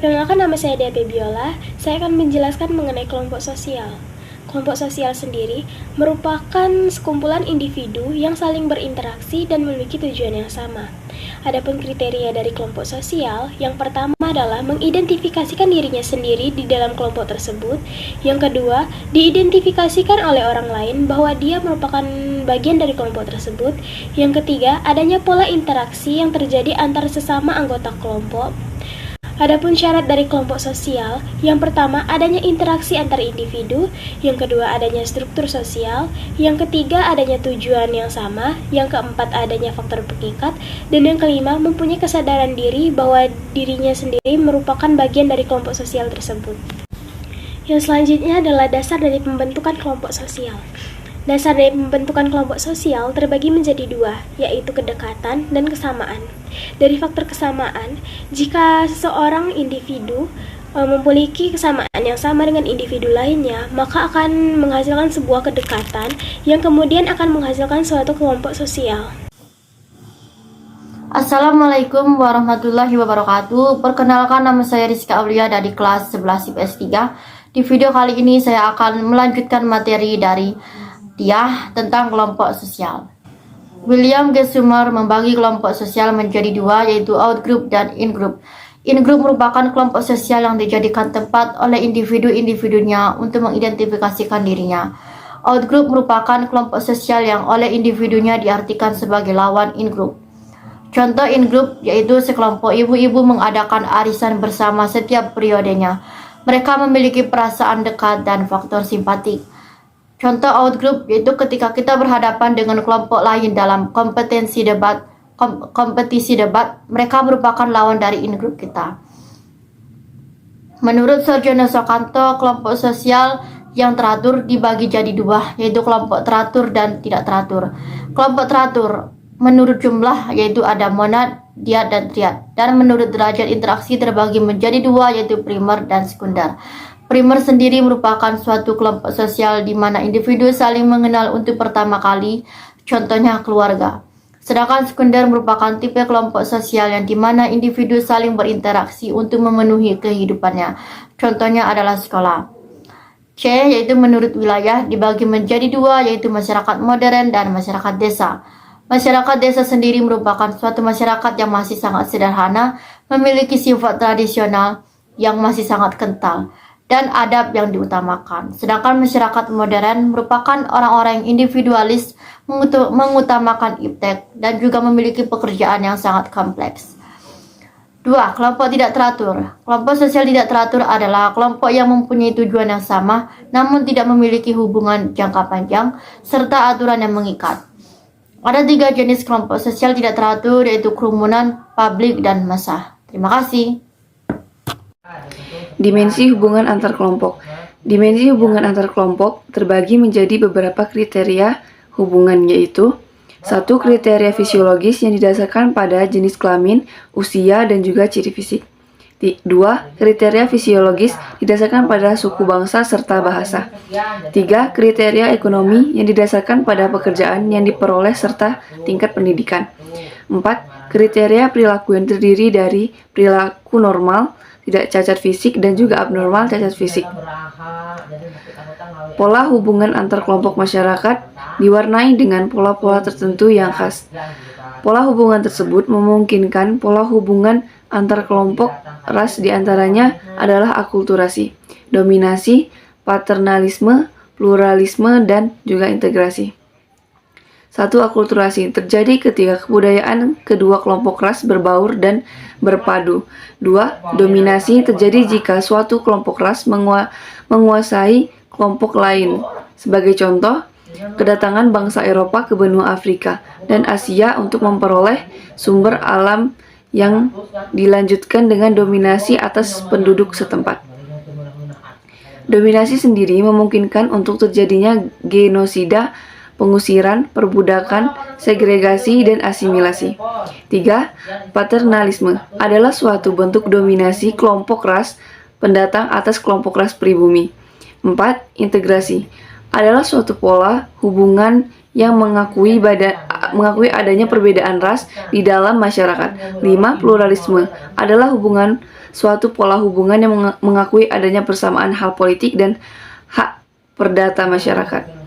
Perkenalkan, nama saya Dea Febiola. Saya akan menjelaskan mengenai kelompok sosial. Kelompok sosial sendiri merupakan sekumpulan individu yang saling berinteraksi dan memiliki tujuan yang sama. Adapun kriteria dari kelompok sosial, yang pertama adalah mengidentifikasikan dirinya sendiri di dalam kelompok tersebut. Yang kedua, diidentifikasikan oleh orang lain bahwa dia merupakan bagian dari kelompok tersebut. Yang ketiga, adanya pola interaksi yang terjadi antar sesama anggota kelompok. Adapun syarat dari kelompok sosial, yang pertama adanya interaksi antar individu, yang kedua adanya struktur sosial, yang ketiga adanya tujuan yang sama, yang keempat adanya faktor pengikat, dan yang kelima mempunyai kesadaran diri bahwa dirinya sendiri merupakan bagian dari kelompok sosial tersebut. Yang selanjutnya adalah dasar dari pembentukan kelompok sosial. Dasar dari pembentukan kelompok sosial terbagi menjadi dua, yaitu kedekatan dan kesamaan. Dari faktor kesamaan, jika seseorang individu memiliki kesamaan yang sama dengan individu lainnya, maka akan menghasilkan sebuah kedekatan yang kemudian akan menghasilkan suatu kelompok sosial. Assalamualaikum warahmatullahi wabarakatuh. Perkenalkan, nama saya Rizka Aulia dari kelas 11 IPS 3. Di video kali ini saya akan melanjutkan materi dari Dia tentang kelompok sosial. William G. Summer membagi kelompok sosial menjadi dua, yaitu out-group dan in-group. In-group merupakan kelompok sosial yang dijadikan tempat oleh individu-individunya untuk mengidentifikasikan dirinya. Out-group merupakan kelompok sosial yang oleh individunya diartikan sebagai lawan in-group. Contoh in-group yaitu sekelompok ibu-ibu mengadakan arisan bersama setiap periodenya. Mereka memiliki perasaan dekat dan faktor simpatik. Contoh out-group yaitu ketika kita berhadapan dengan kelompok lain dalam kompetisi debat, mereka merupakan lawan dari in-group kita. Menurut Sarjono Soekanto, kelompok sosial yang teratur dibagi jadi dua, yaitu kelompok teratur dan tidak teratur. Kelompok teratur menurut jumlah yaitu ada monad, diad, dan triad, dan menurut derajat interaksi terbagi menjadi dua, yaitu primer dan sekunder. Primer sendiri merupakan suatu kelompok sosial di mana individu saling mengenal untuk pertama kali, contohnya keluarga. Sedangkan sekunder merupakan tipe kelompok sosial yang di mana individu saling berinteraksi untuk memenuhi kehidupannya, contohnya adalah sekolah. C yaitu menurut wilayah dibagi menjadi dua, yaitu masyarakat modern dan masyarakat desa. Masyarakat desa sendiri merupakan suatu masyarakat yang masih sangat sederhana, memiliki sifat tradisional yang masih sangat kental, dan adab yang diutamakan. Sedangkan masyarakat modern merupakan orang-orang yang individualis, mengutamakan iptek, dan juga memiliki pekerjaan yang sangat kompleks. 2. Kelompok tidak teratur. Kelompok sosial tidak teratur adalah kelompok yang mempunyai tujuan yang sama, namun tidak memiliki hubungan jangka panjang, serta aturan yang mengikat. Ada 3 jenis kelompok sosial tidak teratur, yaitu kerumunan, publik, dan massa. Terima kasih. Dimensi hubungan antar kelompok. Dimensi hubungan antar kelompok terbagi menjadi beberapa kriteria hubungan, yaitu 1. Kriteria fisiologis yang didasarkan pada jenis kelamin, usia, dan juga ciri fisik. 2. Kriteria fisiologis didasarkan pada suku bangsa serta bahasa. 3. Kriteria ekonomi yang didasarkan pada pekerjaan yang diperoleh serta tingkat pendidikan. 4. Kriteria perilaku yang terdiri dari perilaku normal, tidak cacat fisik, dan juga abnormal cacat fisik. Pola hubungan antar kelompok masyarakat diwarnai dengan pola-pola tertentu yang khas. Pola hubungan tersebut memungkinkan pola hubungan antar kelompok ras, diantaranya adalah akulturasi, dominasi, paternalisme, pluralisme, dan juga integrasi. 1. Akulturasi terjadi ketika kebudayaan kedua kelompok ras berbaur dan berpadu. 2. Dominasi terjadi jika suatu kelompok ras menguasai kelompok lain. Sebagai contoh, kedatangan bangsa Eropa ke benua Afrika dan Asia untuk memperoleh sumber alam yang dilanjutkan dengan dominasi atas penduduk setempat. Dominasi sendiri memungkinkan untuk terjadinya genosida, pengusiran, perbudakan, segregasi, dan asimilasi. 3. Paternalisme adalah suatu bentuk dominasi kelompok ras pendatang atas kelompok ras pribumi. 4. Integrasi adalah suatu pola hubungan yang mengakui mengakui adanya perbedaan ras di dalam masyarakat. 5. Pluralisme adalah suatu pola hubungan yang mengakui adanya persamaan hal politik dan hak perdata masyarakat.